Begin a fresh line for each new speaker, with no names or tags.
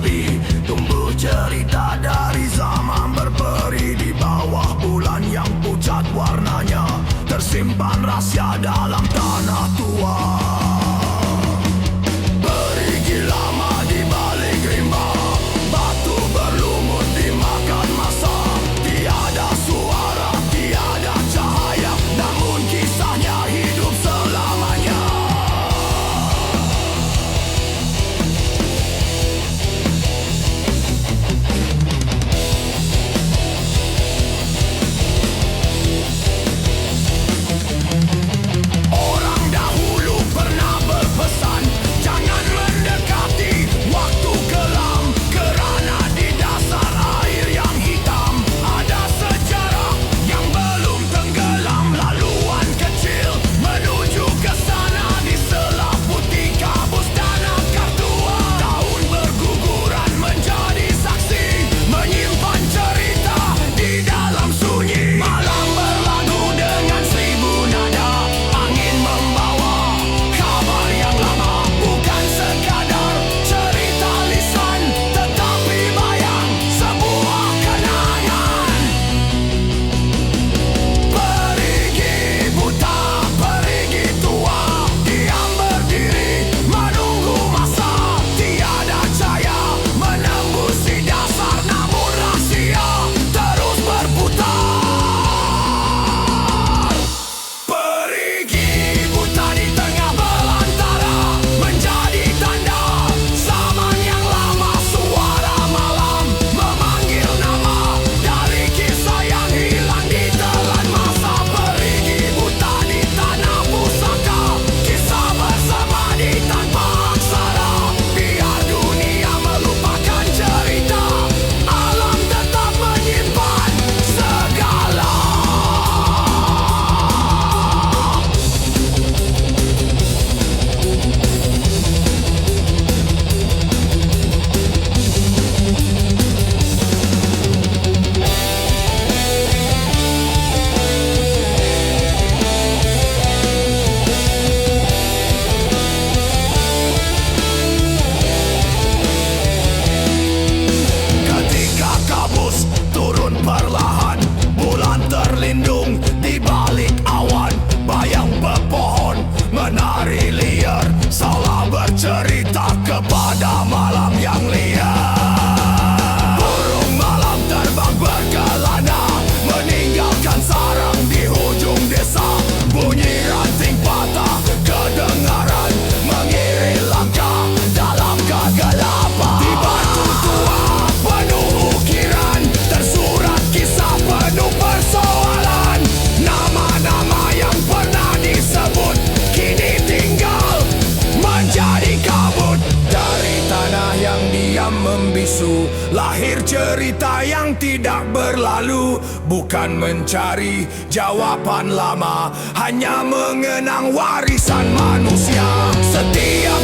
sepi. Tumbuh cerita dari zaman berperi, di bawah bulan yang pucat warnanya tersimpan rahasia dalam tanah tua. Perigi lama di balik rimba, batu berlumut dimakan masa. Tiada suara, tiada cahaya, namun kisahnya hidup selamanya. Orang dahulu pernah berpesan, jangan mendekati waktu kelam, kerana di dasar air yang hitam ada sejarah yang belum tenggelam. Laluan kecil menuju ke sana di selah putih kabus dan akar tua. Tahun berguguran menjadi saksi, menyimpan cerita di dalam sunyi. Malam berlagu dengan seribu nada, angin membawa kabar yang lama. Bukan sekadar cerita lisan, tetapi bayang sebuah kenangan. Perigi buta, perigi tua, diam berdiri menunggu masa. Tiada cahaya menembusi dasar, namun rahasia terus berputar. Perigi buta di tengah belantara, menjadi tanda zaman yang lama. Suara malam memanggil nama dari kisah yang hilang di telan masa. Perigi buta di tanah pusaka, kisah bersemadi tanpa aksara. Biar dunia melupakan cerita, alam tetap menyimpan segala. Ketika kabus turun perlahan, bulan terlindung di balik awan. Bayang pepohon menari liar, seolah bercerita kepada malam yang liar. Burung malam terbang berkelana, meninggalkan sarang di hujung desa. Bunyi ranting patah kedengaran, mengiring langkah dalam kegelapan. Di batu tua penuh ukiran, tersurat kisah penuh persoalan. Nama-nama yang pernah disebut kini tinggal menjadi kabut. Dari tanah yang diam membisu, lahir cerita yang tidak berlalu. Bukan mencari jawaban lama, hanya mengenang warisan manusia. Setiap